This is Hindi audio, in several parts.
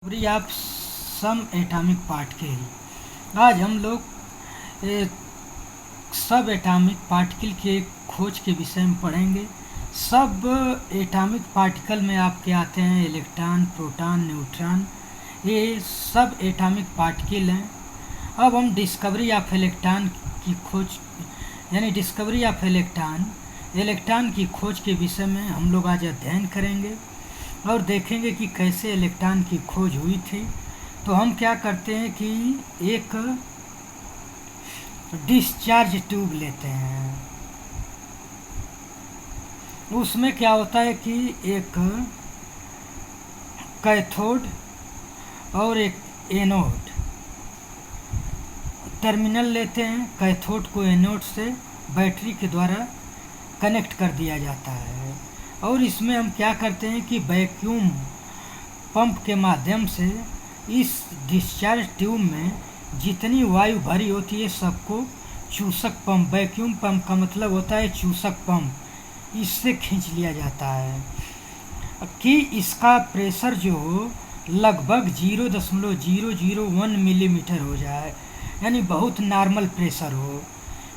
आप सम एटॉमिक पार्टिकल। आज हम लोग सब एटॉमिक पार्टिकल के खोज के विषय में पढ़ेंगे। सब एटॉमिक पार्टिकल में आपके आते हैं इलेक्ट्रॉन, प्रोटॉन, न्यूट्रॉन, ये सब एटॉमिक पार्टिकल हैं। अब हम डिस्कवरी ऑफ इलेक्ट्रॉन की खोज यानी डिस्कवरी ऑफ इलेक्ट्रॉन की खोज के विषय में हम लोग आज अध्ययन करेंगे और देखेंगे कि कैसे इलेक्ट्रॉन की खोज हुई थी। तो हम क्या करते हैं कि एक डिस्चार्ज ट्यूब लेते हैं। उसमें क्या होता है कि एक कैथोड और एक एनोड टर्मिनल लेते हैं। कैथोड को एनोड से बैटरी के द्वारा कनेक्ट कर दिया जाता है और इसमें हम क्या करते हैं कि वैक्यूम पंप के माध्यम से इस डिस्चार्ज ट्यूब में जितनी वायु भरी होती है सबको चूसक पंप, वैक्यूम पंप का मतलब होता है चूसक पंप, इससे खींच लिया जाता है कि इसका प्रेशर जो हो लगभग 0.001 मिलीमीटर हो जाए, यानी बहुत नॉर्मल प्रेशर हो।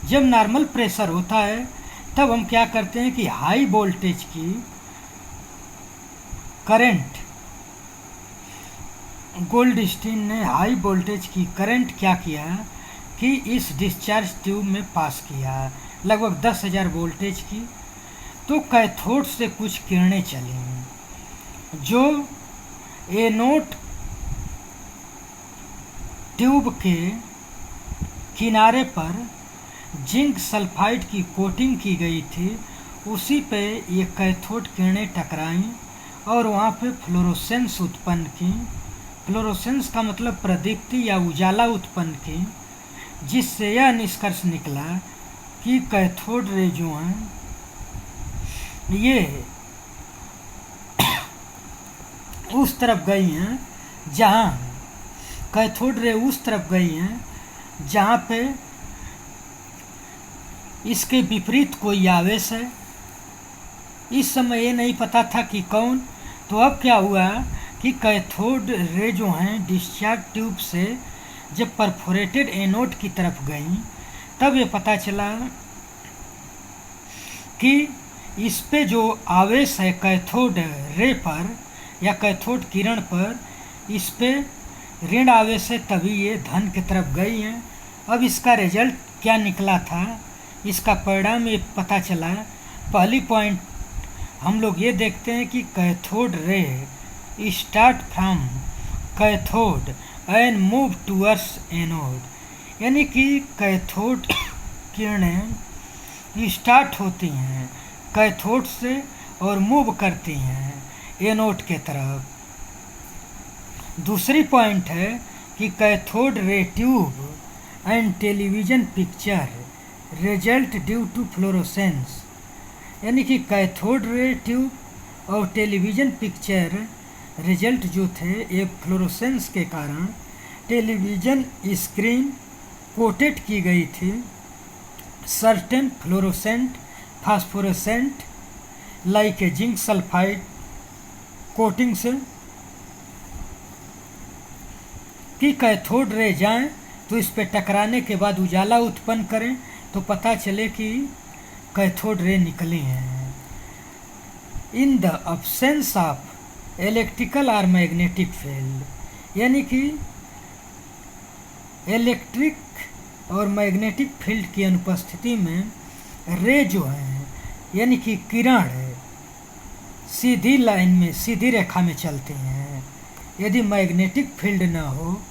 जब नॉर्मल प्रेशर होता है तब हम क्या करते हैं कि हाई वोल्टेज की करंट, गोल्डस्टीन ने हाई वोल्टेज की करंट क्या किया कि इस डिस्चार्ज ट्यूब में पास किया, लगभग 10,000 वोल्टेज की। तो कैथोड से कुछ किरणें चली जो एनोड ट्यूब के किनारे पर जिंक सल्फाइड की कोटिंग की गई थी, उसी पे ये कैथोड किरणें टकराईं और वहाँ पे फ्लोरोसेंस उत्पन्न की। फ्लोरोसेंस का मतलब प्रदीप्ति या उजाला उत्पन्न की, जिससे यह निष्कर्ष निकला कि कैथोड रे जो हैं ये उस तरफ गई हैं जहाँ कैथोड रे उस तरफ गई हैं जहाँ पे इसके विपरीत कोई आवेश है। इस समय ये नहीं पता था कि कौन। तो अब क्या हुआ कि कैथोड रे जो हैं डिस्चार्ज ट्यूब से जब परफोरेटेड एनोड की तरफ गई तब ये पता चला कि इस पे जो आवेश है कैथोड रे पर या कैथोड किरण पर, इस पे ऋण आवेश है, तभी ये धन की तरफ गई हैं। अब इसका रिजल्ट क्या निकला था, इसका परिणाम ये पता चला। पहली पॉइंट हम लोग ये देखते हैं कि कैथोड रे start from cathode and move towards anode, यानी कि कैथोड किरणें स्टार्ट होती हैं कैथोड से और मूव करती हैं एनोड के तरफ। दूसरी पॉइंट है कि cathode ray tube and television picture result due to fluorescence, यानी कि कैथोड रे ट्यूब और टेलीविज़न पिक्चर रिजल्ट जो थे ये फ्लोरोसेंस के कारण टेलीविज़न स्क्रीन कोटेड की गई थी certain fluorescent phosphorescent like a zinc sulphide coating से कि कैथोड रे जाएं तो इस पे टकराने के बाद उजाला उत्पन्न करें तो पता चले कि कैथोड रे निकली हैं। In the absence of electrical और मैग्नेटिक फील्ड, यानी कि इलेक्ट्रिक और मैग्नेटिक फील्ड की अनुपस्थिति में रे जो हैं यानी कि किरण सीधी लाइन में, सीधी रेखा में चलती हैं। यदि मैग्नेटिक फील्ड ना हो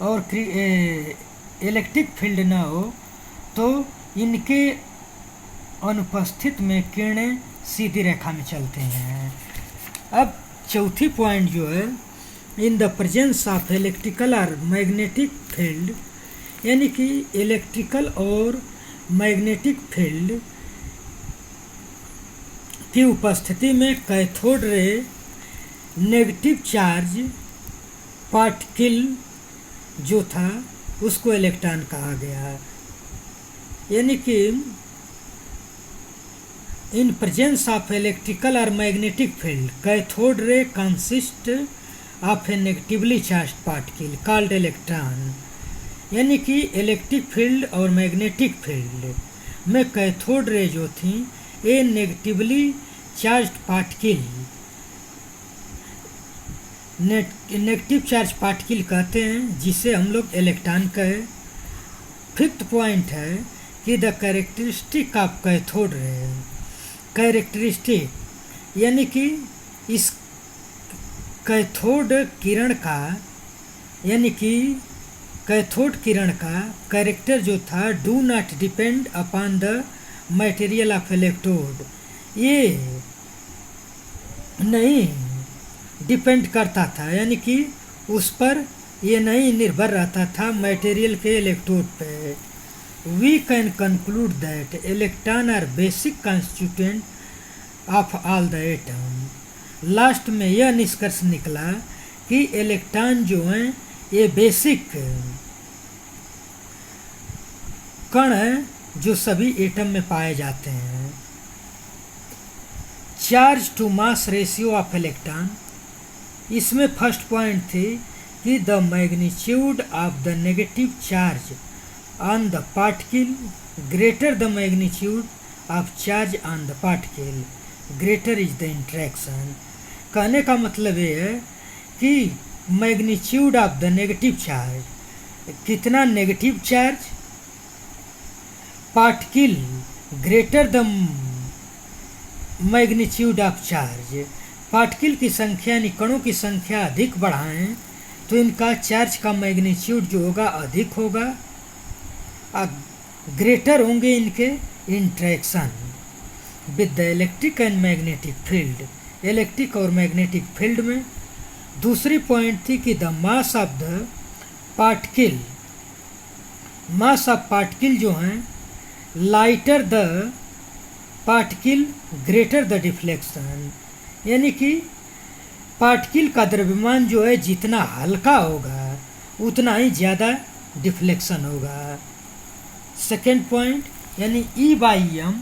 और इलेक्ट्रिक फील्ड ना हो तो इनके अनुपस्थित में किरणें सीधी रेखा में चलते हैं। अब चौथी पॉइंट जो है in the presence of electrical और मैग्नेटिक फील्ड, यानी कि इलेक्ट्रिकल और मैग्नेटिक फील्ड की उपस्थिति में cathode ray negative charge particle जो था उसको इलेक्ट्रॉन कहा गया, यानी कि इन प्रेजेंस ऑफ इलेक्ट्रिकल और magnetic field cathode ray consist of A negatively charge particle called electron. यानी कि इलेक्ट्रिक फील्ड और मैग्नेटिक फील्ड में कैथोड रे जो थी ये negatively charge particle, negative charge particle कहते हैं, जिसे हम लोग इलेक्ट्रॉन कहे। फिफ्थ पॉइंट है कि the characteristic of cathode ray, characteristic यानी कि इस कैथोड किरण का, यानी कि कैथोड किरण का कैरेक्टर जो था, do not depend upon the material of electrode, ये नहीं डिपेंड करता था, यानी कि उस पर ये नहीं निर्भर रहता था मटेरियल के इलेक्ट्रोड पे। We can conclude that electron are basic constituent of all the atom. Last में यह निष्कर्ष निकला कि इलेक्ट्रॉन जो हैं ये बेसिक कण हैं जो सभी एटम में पाए जाते हैं। Charge to mass ratio of electron, इसमें फर्स्ट पॉइंट थी कि the magnitude of the negative charge on the particle greater the magnitude of charge on the particle, greater is the interaction. कहने का मतलब ये है कि magnitude of the negative charge, कितना negative charge, particle greater the magnitude of charge, particle की संख्या यानी कणों की संख्या अधिक बढ़ाएं तो इनका चार्ज का मैग्नीट्यूड जो होगा अधिक होगा, ग्रेटर होंगे इनके interaction with the electric and magnetic field, electric और मैग्नेटिक फील्ड में। दूसरी पॉइंट थी कि the mass of the particle, mass of particle जो हैं lighter the particle greater the deflection, यानी कि पार्टिकल का द्रव्यमान जो है जितना हल्का होगा उतना ही ज़्यादा डिफ्लेक्शन होगा। सेकेंड पॉइंट यानी e by m,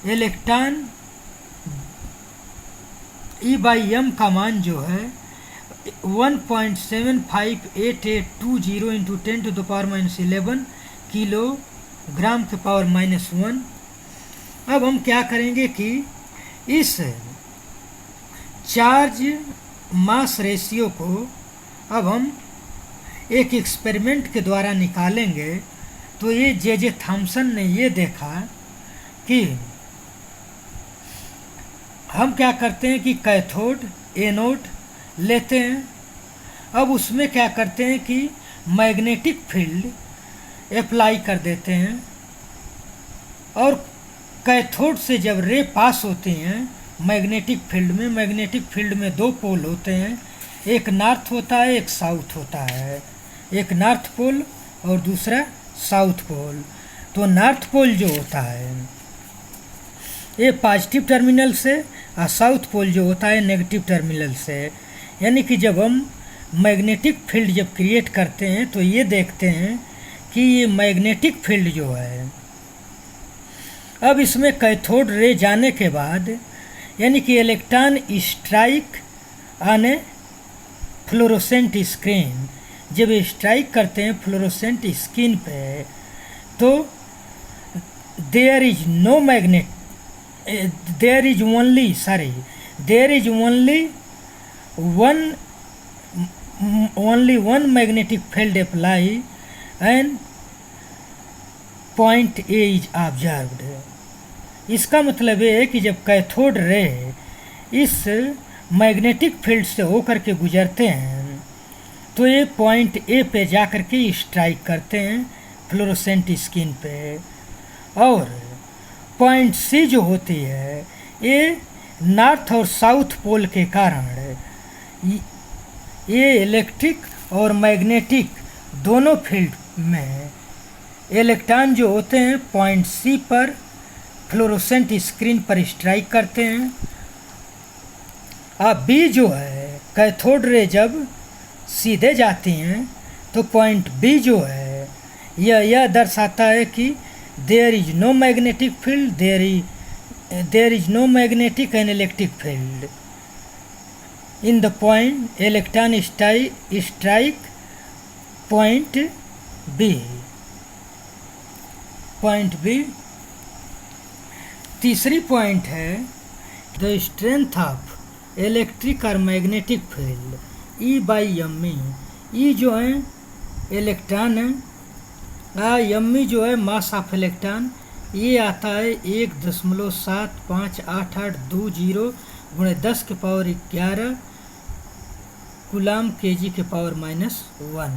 electron e by m का मान जो है 1.758820 इंटू 10⁻⁻11 किलोग्राम के पावर -1। अब हम क्या करेंगे कि इस चार्ज मास रेशियो को अब हम एक एक्सपेरिमेंट के द्वारा निकालेंगे। तो ये जे थॉम्सन ने ये देखा कि हम क्या करते हैं कि कैथोड एनोड लेते हैं, अब उसमें क्या करते हैं कि मैग्नेटिक फील्ड अप्लाई कर देते हैं, और कैथोड से जब रे पास होती हैं मैग्नेटिक फील्ड में, मैग्नेटिक फील्ड में दो पोल होते हैं, एक नॉर्थ होता है एक साउथ होता है, एक नॉर्थ पोल और दूसरा साउथ पोल। तो नॉर्थ पोल जो होता है ये पॉजिटिव टर्मिनल से और साउथ पोल जो होता है नेगेटिव टर्मिनल से। यानी कि जब हम मैग्नेटिक फील्ड जब क्रिएट करते हैं तो ये देखते हैं कि ये मैग्नेटिक फील्ड जो है, अब इसमें कैथोड रे जाने के बाद यानी कि electron strike on a fluorescent screen, जब स्ट्राइक करते हैं फ्लोरोसेंट स्क्रीन पे तो there is no magnet, there is only one magnetic field apply and point A is observed. इसका मतलब ये है कि जब कैथोड रे इस मैग्नेटिक फील्ड से होकर के गुजरते हैं तो ये पॉइंट ए पे जा कर के स्ट्राइक करते हैं फ्लोरोसेंट स्क्रीन पे, और पॉइंट सी जो होती है ये नॉर्थ और साउथ पोल के कारण ये इलेक्ट्रिक और मैग्नेटिक दोनों फील्ड में इलेक्ट्रॉन जो होते हैं पॉइंट सी पर फ्लोरोसेंट स्क्रीन पर स्ट्राइक करते हैं। अब बी जो है कैथोड रे जब सीधे जाती हैं तो पॉइंट बी जो है यह दर्शाता है कि there is no magnetic field, there is no magnetic and electric field. In the point electron strike point B. तीसरी पॉइंट है द स्ट्रेंथ ऑफ इलेक्ट्रिक और मैग्नेटिक फील्ड E/m। ई जो है इलेक्ट्रॉन है, m जो है मास ऑफ इलेक्ट्रॉन, ये आता है 1.7588820 × 10⁻11 कूलाम kg⁻⁻1।